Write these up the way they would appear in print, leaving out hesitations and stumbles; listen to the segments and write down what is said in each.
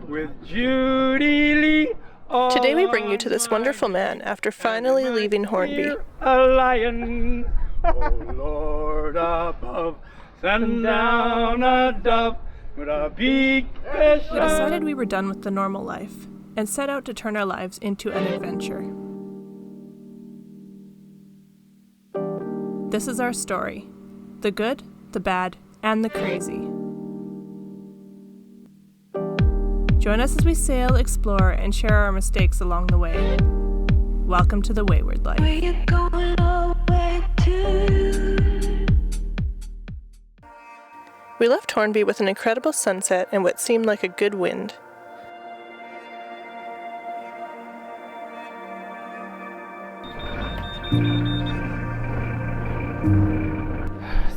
With Judy Lee. Today we bring you to this wonderful man after finally leaving Hornby. A lion, oh Lord above, send down a dove with a beak. We decided we were done with the normal life and set out to turn our lives into an adventure. This is our story: the good, the bad, and the crazy. Join us as we sail, explore, and share our mistakes along the way. Welcome to the Wayward life. Where you going away to? We left Hornby with an incredible sunset and what seemed like a good wind.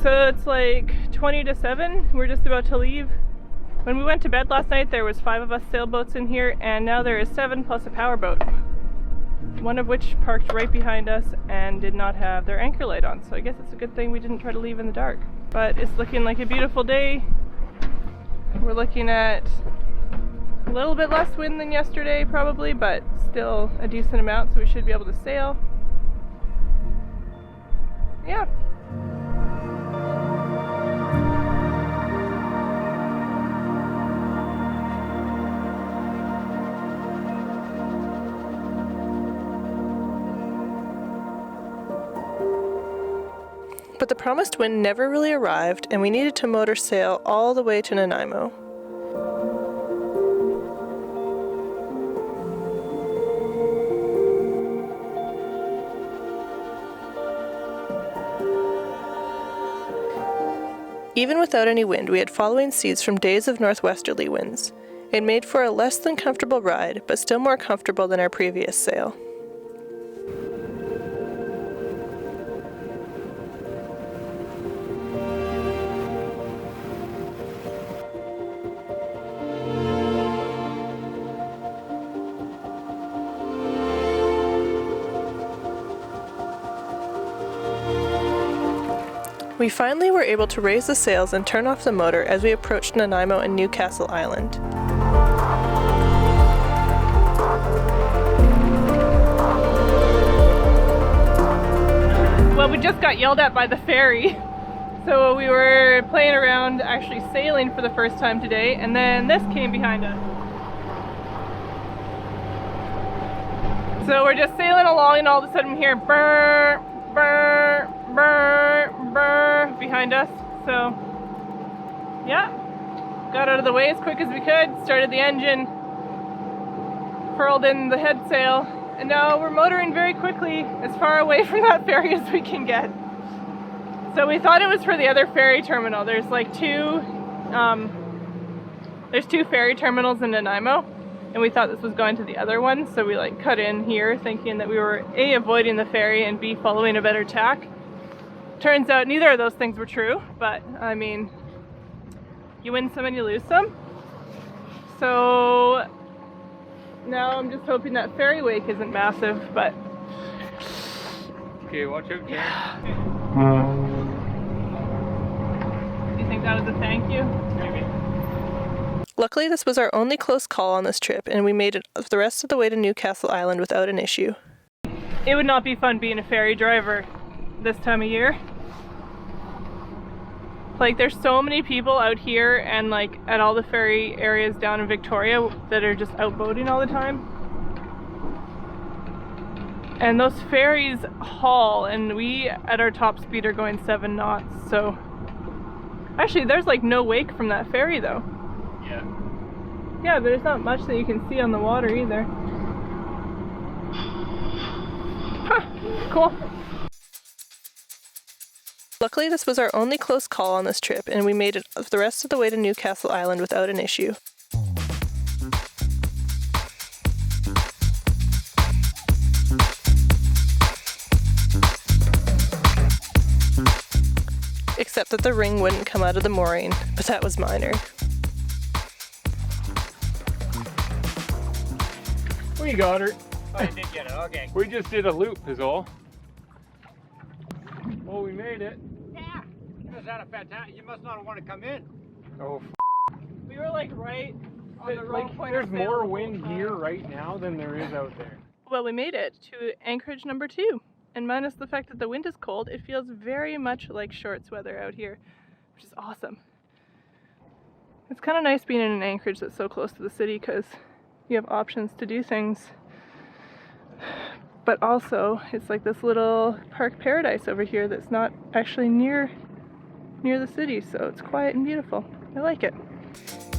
So it's like 20 to 7. We're just about to leave. When we went to bed last night, there was 5 of us sailboats in here, and now there is 7 plus a powerboat. One of which parked right behind us and did not have their anchor light on, so I guess it's a good thing we didn't try to leave in the dark. But it's looking like a beautiful day. We're looking at a little bit less wind than yesterday probably, but still a decent amount, so we should be able to sail. Yeah. But the promised wind never really arrived, and we needed to motor sail all the way to Nanaimo. Even without any wind, we had following seas from days of northwesterly winds. It made for a less than comfortable ride, but still more comfortable than our previous sail. We finally were able to raise the sails and turn off the motor as we approached Nanaimo and Newcastle Island. Well, we just got yelled at by the ferry, so we were playing around actually sailing for the first time today, and then this came behind us. So we're just sailing along, and all of a sudden we hear brr, brr, brr, brr behind us. So yeah, got out of the way as quick as we could, started the engine, furled in the head sail, and now we're motoring very quickly as far away from that ferry as we can get. So we thought it was for the other ferry terminal. There's like two ferry terminals in Nanaimo, and we thought this was going to the other one, so we like cut in here thinking that we were A, avoiding the ferry, and B, following a better tack. Turns out neither of those things were true, but I mean, you win some and you lose some. So now I'm just hoping that ferry wake isn't massive, but... Okay, watch out, Karen. Do you think that was a thank you? Maybe. Luckily, this was our only close call on this trip, and we made it the rest of the way to Newcastle Island without an issue. It would not be fun being a ferry driver this time of year. Like, there's so many people out here and like at all the ferry areas down in Victoria that are just out boating all the time. And those ferries haul, and we at our top speed are going 7 knots, so... Actually, there's like no wake from that ferry though. Yeah. Yeah, there's not much that you can see on the water either. Huh, cool. Luckily, this was our only close call on this trip, and we made it the rest of the way to Newcastle Island without an issue. Except that the ring wouldn't come out of the mooring, but that was minor. We got her. Oh, you did get it, okay. We just did a loop is all. Oh, we made it. Yeah. You must have had a fantastic. You must not want to come in. Oh, We were like right on the wrong point there's of sail more the wind whole here time. right now than there is out there. Well, we made it to anchorage number 2, and minus the fact that the wind is cold, it feels very much like shorts weather out here, which is awesome. It's kind of nice being in an anchorage that's so close to the city because you have options to do things, but also it's like this little park paradise over here that's not actually near the city, so it's quiet and beautiful. I like it.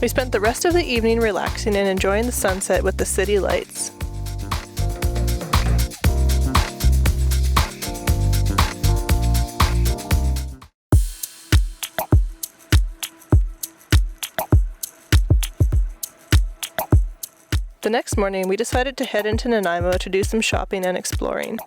We spent the rest of the evening relaxing and enjoying the sunset with the city lights. The next morning, we decided to head into Nanaimo to do some shopping and exploring.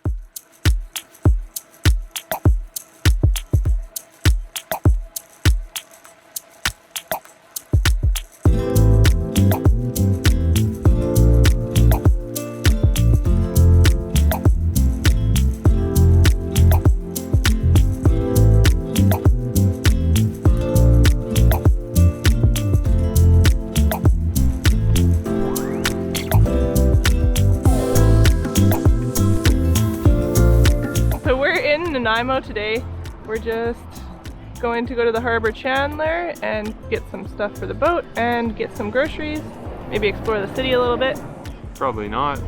Nanaimo today. We're just going to go to the Harbor Chandler and get some stuff for the boat and get some groceries, maybe explore the city a little bit. Probably not.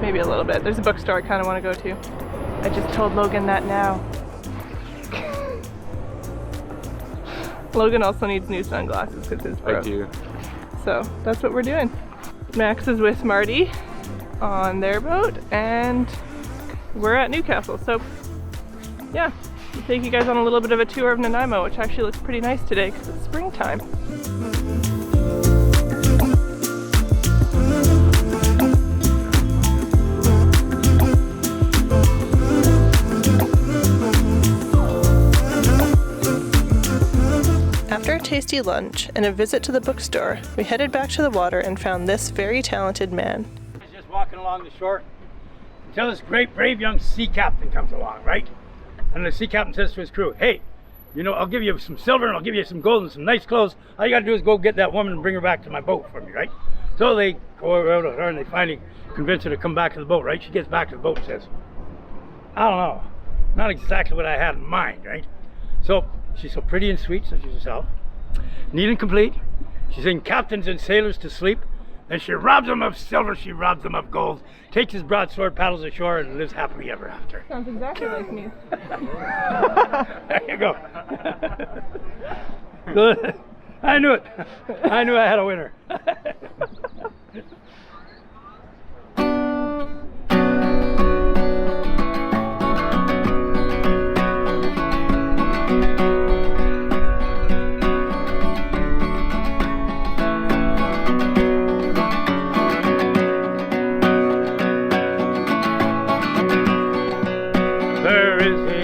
Maybe a little bit. There's a bookstore I kind of want to go to. I just told Logan that now. Logan also needs new sunglasses because his broke. I do. So that's what we're doing. Max is with Marty on their boat and we're at Newcastle. So yeah, I'll take you guys on a little bit of a tour of Nanaimo, which actually looks pretty nice today because it's springtime. After a tasty lunch and a visit to the bookstore, we headed back to the water and found this very talented man. He's just walking along the shore until this great brave young sea captain comes along, right? And the sea captain says to his crew, hey, you know, I'll give you some silver and I'll give you some gold and some nice clothes. All you gotta do is go get that woman and bring her back to my boat for me, right? So they go around with her and they finally convince her to come back to the boat, right? She gets back to the boat and says, I don't know, not exactly what I had in mind, right? So she's so pretty and sweet, such as herself, neat and complete. She's in captains and sailors to sleep. And she robs them of silver, she robs them of gold, takes his broadsword, paddles ashore, and lives happily ever after. Sounds exactly like me. There you go. Good. I knew it. I knew I had a winner.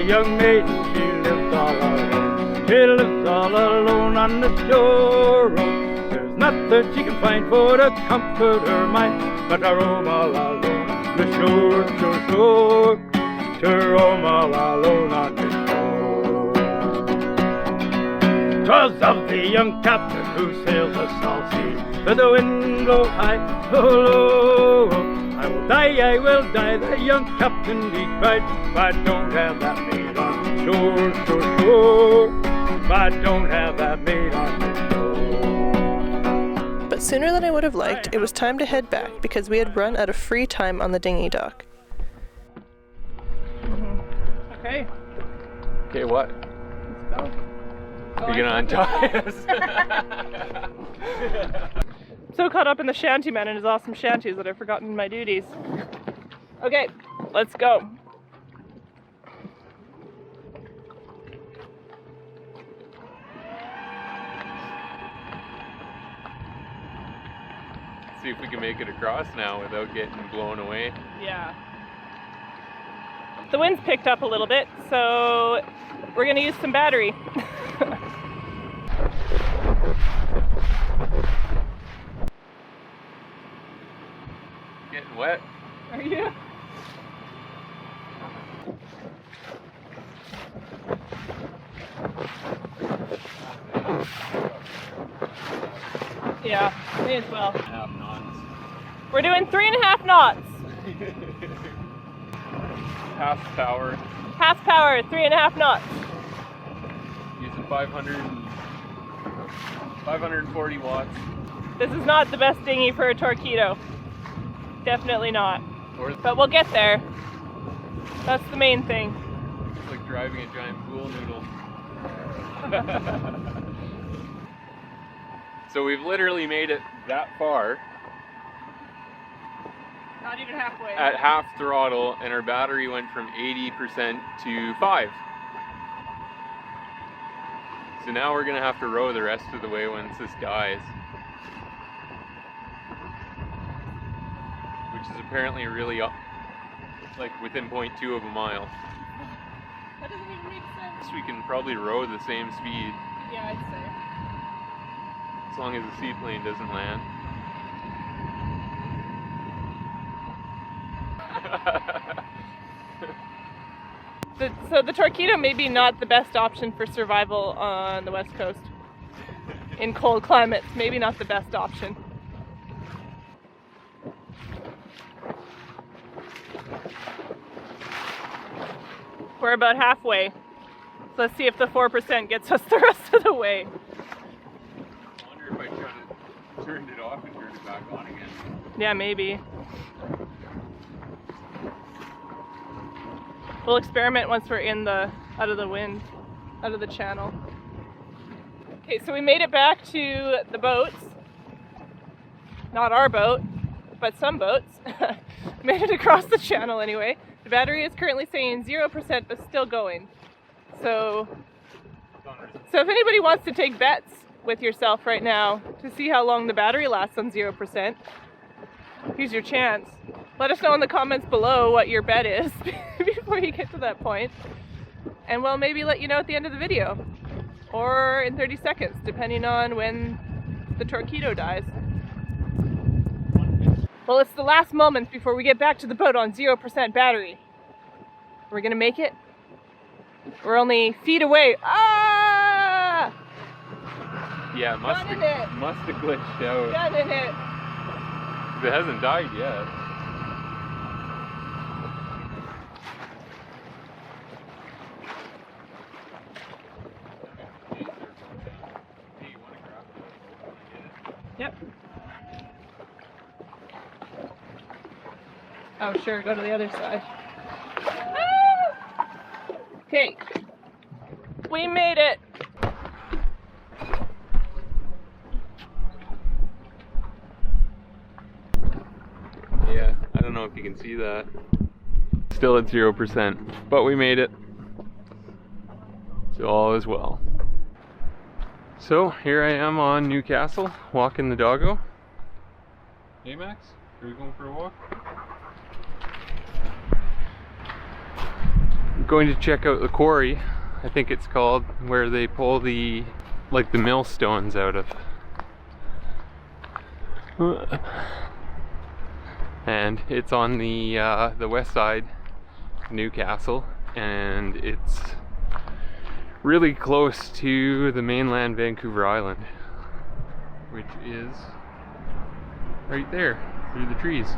Young maiden, she lives all alone. She lives all alone on the shore. There's nothing she can find for to comfort her mind, but to roam all alone on the shore, shore, shore. To roam all alone on the shore. 'Twas of the young captain who sails the salt sea, but the wind blow high, oh low. I will die, the young captain he cried, if I don't have that maid on shore, shore, shore, if I don't have that maid on the shore. But sooner than I would have liked, it was time to head back because we had run out of free time on the dinghy dock. Okay. Okay, what? Let's go. You're gonna untie us? So caught up in the shanty man and his awesome shanties that I've forgotten my duties. Okay, let's go. See if we can make it across now without getting blown away. Yeah. The wind's picked up a little bit, so we're gonna use some battery. Getting wet. Are you? Yeah, may as well. Half knots. We're doing 3.5 knots. Half power. Half power, 3.5 knots. Using 540 watts. This is not the best dinghy for a Torqueedo. Definitely not. But we'll get there. That's the main thing. It's like driving a giant pool noodle. So we've literally made it that far. Not even halfway. At half throttle, and our battery went from 80% to 5. So now we're gonna have to row the rest of the way once this dies. Which is apparently really up, like within 0.2 of a mile. That doesn't even make sense. So we can probably row the same speed Yeah, I'd as long as the seaplane doesn't land. So the Torqueedo may be not the best option for survival on the west coast. In cold climates, maybe not the best option. We're about halfway. So let's see if the 4% gets us the rest of the way. I wonder if I turned it off and turned it back on again. Yeah, maybe. We'll experiment once we're out of the wind, out of the channel. Okay, so we made it back to the boats. Not our boat, but some boats. Made it across the channel anyway. The battery is currently saying 0%, but still going. So if anybody wants to take bets with yourself right now to see how long the battery lasts on 0%, here's your chance. Let us know in the comments below what your bet is before you get to that point. And we'll maybe let you know at the end of the video. Or in 30 seconds, depending on when the Torqueedo dies. Well, it's the last moments before we get back to the boat on 0% battery. Are we gonna make it? We're only feet away. Ah! Yeah, must have glitched out. Gun in it. It hasn't died yet. Yep. Oh, sure, go to the other side. Okay. We made it. Yeah, I don't know if you can see that. Still at 0%, but we made it. So all is well. So here I am on Newcastle, walking the doggo. Hey Max, are we going for a walk? I'm going to check out the quarry, I think it's called, where they pull the millstones out of. And it's on the west side of Newcastle, and it's really close to the mainland Vancouver Island, which is right there through the trees.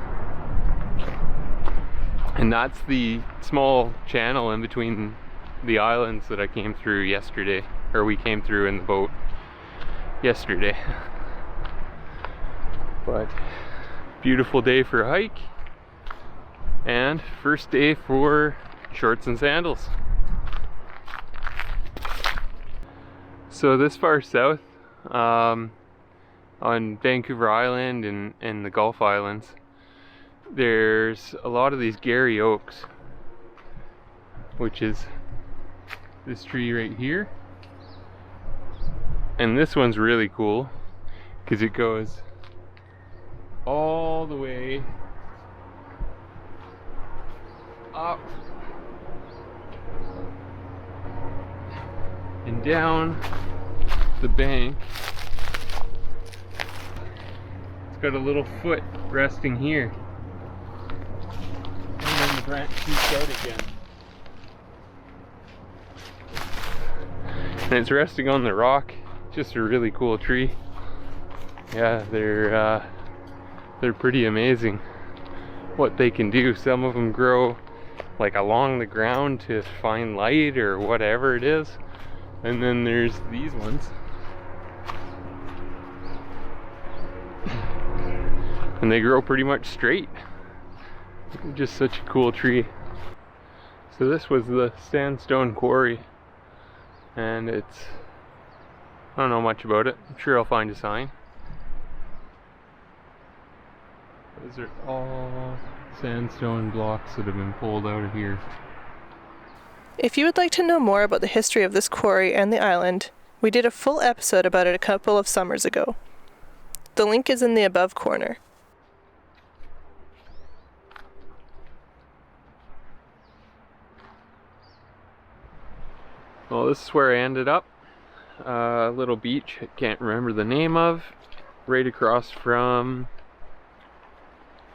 And that's the small channel in between the islands that I came through yesterday, or we came through in the boat yesterday. But beautiful day for a hike, and first day for shorts and sandals. So this far south, on Vancouver Island and the Gulf Islands, there's a lot of these Gary oaks, which is this tree right here. And this one's really cool because it goes all the way up and down the bank. It's got a little foot resting here, and then the branch shoots out again, and it's resting on the rock. Just a really cool tree. yeah, they're pretty amazing what they can do. Some of them grow like along the ground to find light or whatever it is, and then there's these ones, and they grow pretty much straight. Just such a cool tree. So this was the sandstone quarry, and I don't know much about it. I'm sure I'll find a sign. Those are all sandstone blocks that have been pulled out of here. If you would like to know more about the history of this quarry and the island, we did a full episode about it a couple of summers ago. The link is in the above corner. Well, this is where I ended up. A little beach I can't remember the name of, right across from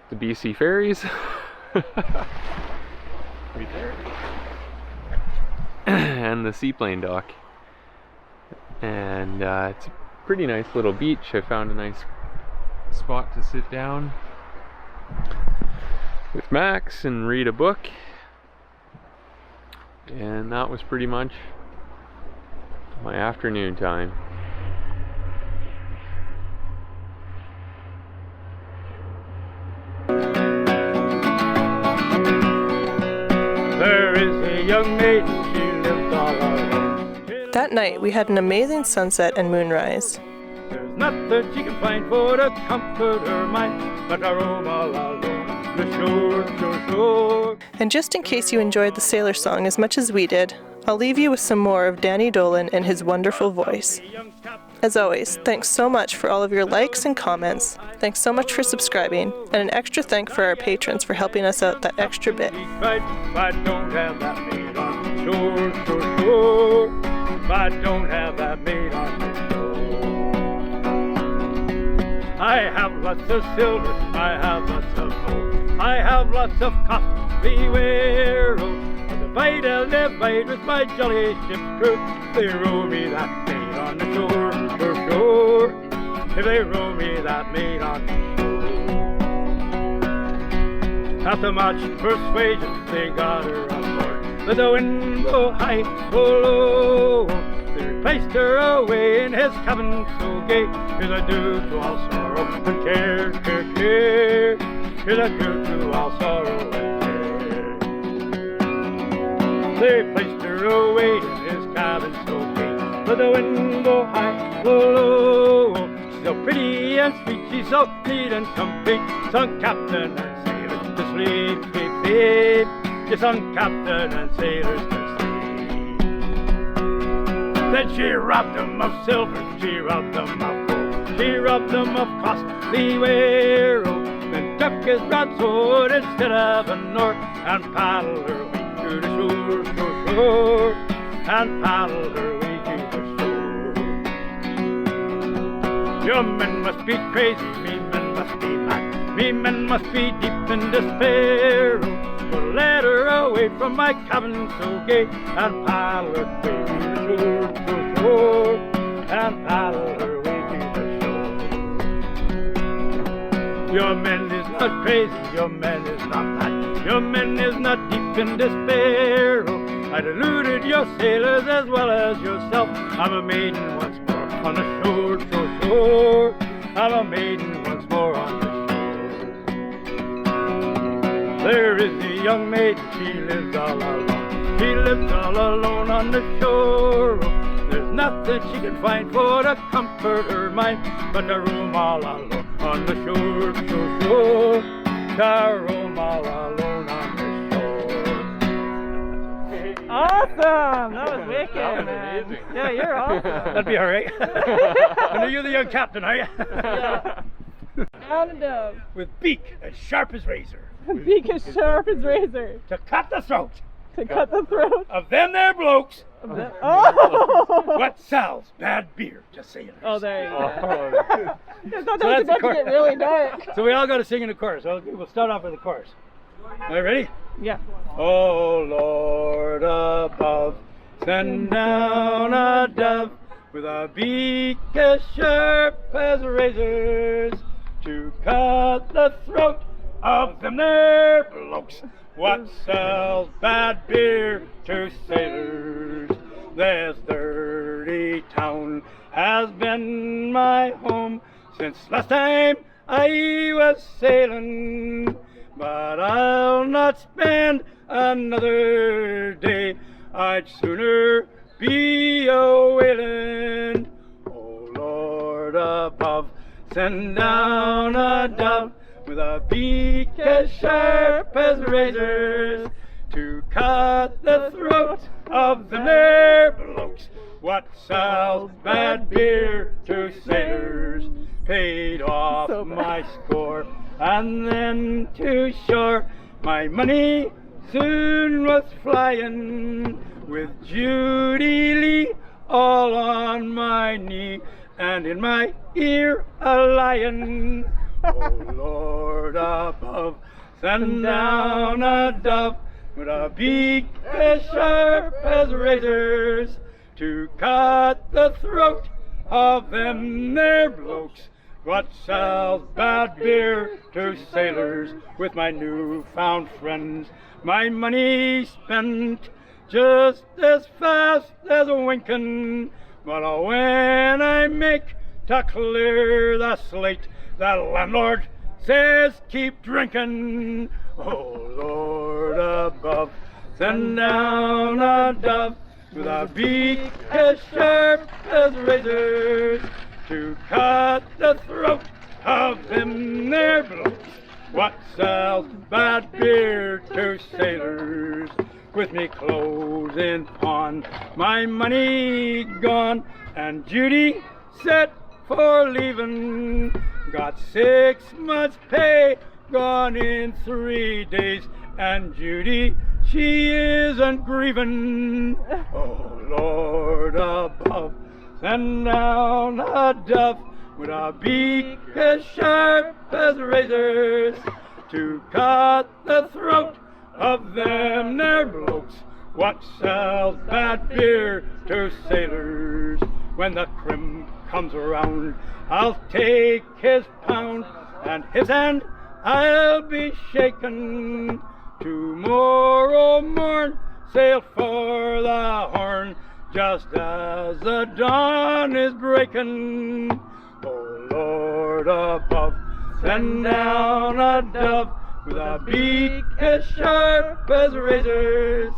the BC ferries. Right there. And the seaplane dock. And it's a pretty nice little beach. I found a nice spot to sit down with Max and read a book. And that was pretty much my afternoon time. There is a young maiden, she lives all alone. That night, we had an amazing sunset and moonrise. There's nothing she can find for to comfort her mind, but a roam all alone, the shore, shore, shore. And just in case you enjoyed the sailor song as much as we did, I'll leave you with some more of Danny Dolen and his wonderful voice. As always, thanks so much for all of your likes and comments. Thanks so much for subscribing, and an extra thank for our patrons for helping us out that extra bit. I don't have that maid on the shore, shore, shore. I don't have that maid on the shore. I have lots of silver, I have lots of gold, I have lots of costly wares. If I'll divide with my jolly ship's crew, they row me that maid on the shore, shore, shore. If they row me that maid on the shore. After much persuasion, they got her on board. Let the wind blow high, blow low. They placed her away in his cabin so gay. Here's a due to all sorrow and care, care, care. Here's a due to all sorrow and care. They placed her away in his cabin so gay. Let the wind blow high, blow low. She's so pretty and sweet, she's so neat and complete. Sung captain and sailors to sleep, sleep, sleep. She sung captain and sailors to sleep. Then she robbed them of silver, she robbed them of gold, she robbed them of costly wares. Then took his broadsword instead of an oar, and paddled her way to the shore, shore, shore, and paddled her way to the shore. Your men must be crazy, me men must be mad, me men must be deep in despair. But led her away from my cabin so gay, and paddled her way to the shore, shore, shore, and paddled her way to the shore. Your man is not crazy, your man is not mad, your man is not deep in despair. I deluded your sailors as well as yourself. I'm a maiden once more on the shore, shore, shore. I'm a maiden once more on the shore. There is a young maiden, she lives all alone. She lives all alone on the shore. There's nothing she can find for to comfort her mind, but to roam all alone on the shore, shore, shore. To roam all alone on the shore. Awesome! That was wicked, That was man. amazing. Yeah, you're awesome. That'd be all right. I know you're the young captain, are you? Yeah. Down and down. With beak as sharp as razor, Beak as sharp as razor. to cut the throat To cut the throat of them there blokes of the... what sells bad beer to sailors. Oh, there you go. Oh, I thought So that was that's the about to chorus. get really dark. So we all got to sing in the chorus. We'll start off with the chorus. Are you ready? Yeah. Oh Lord above, send down a dove with a beak as sharp as razors to cut the throat of them there blokes what sells bad beer to sailors. This dirty town has been my home since last time I was sailing, but I'll not spend another day. I'd sooner be a whaling. Oh Lord above, send down a dove with a beak as sharp as razors to cut the throat of the there blokes what sells bad beer to sailors. Paid off my score and then to shore. My money soon was flying with Judy Lee all on my knee and in my ear a lion. Oh Lord above, send down a dove with a beak as sharp as razors to cut the throat of them there blokes what sells bad beer to sailors. With my newfound friends, my money spent just as fast as a winkin', but when I make to clear the slate, the landlord says keep drinking. Oh Lord above, send down a dove with a beak as sharp as razors to cut the throat of them there blokes what sells bad beer to sailors. With me clothes in pawn, my money gone, and Judy set for leaving. Got 6 months' pay gone in 3 days, and Judy, she isn't grieving. Oh Lord above, send down a dove with a beak as sharp as razors to cut the throat of them there blokes what sells bad beer to sailors. When the crim comes around, I'll take his pound and his hand I'll be shaking. Tomorrow morn sail for the Horn just as the dawn is breaking. Oh Lord above, send down a dove with a beak as sharp as razors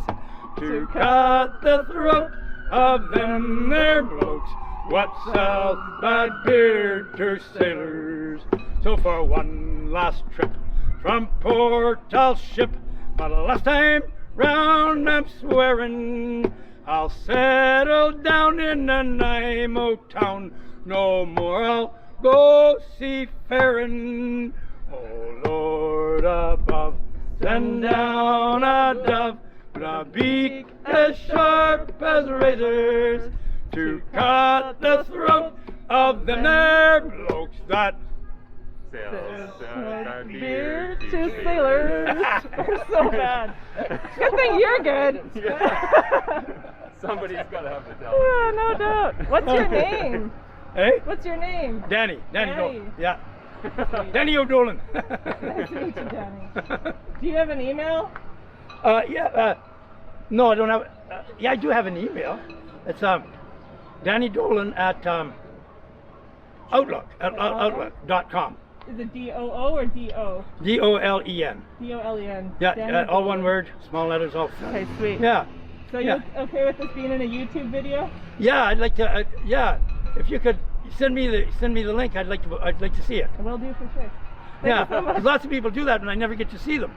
to cut the throat of them there blokes what sells bad beer to sailors. So for one last trip from port I'll ship, but last time round I'm swearing I'll settle down in Nanaimo town. No more I'll go seafaring. Oh Lord above, send down a dove with a beak as sharp as razors to cut the throat of them there blokes that sells beer to sailors. We're so bad. Good thing you're good. Somebody's got to have the talent. Yeah, no doubt. What's your name? Hey? What's your name? Danny Danny. Yeah. Danny Dolen. Nice to meet you, Danny. Do you have an email? No, I don't have. Yeah, I do have an email. It's Danny Dolen at outlook.com. Is it D-O-O or D-O? Dolen. D-O-L-E-N. Yeah, Danny all one Dolen. word, small letters, all. Okay, sweet. Yeah. So you're okay with this being in a YouTube video? Yeah, I'd like to. Yeah, if you could send me the link, I'd like to see it. I will do for sure. Thank Yeah, you so much. 'cause lots of people do that, and I never get to see them.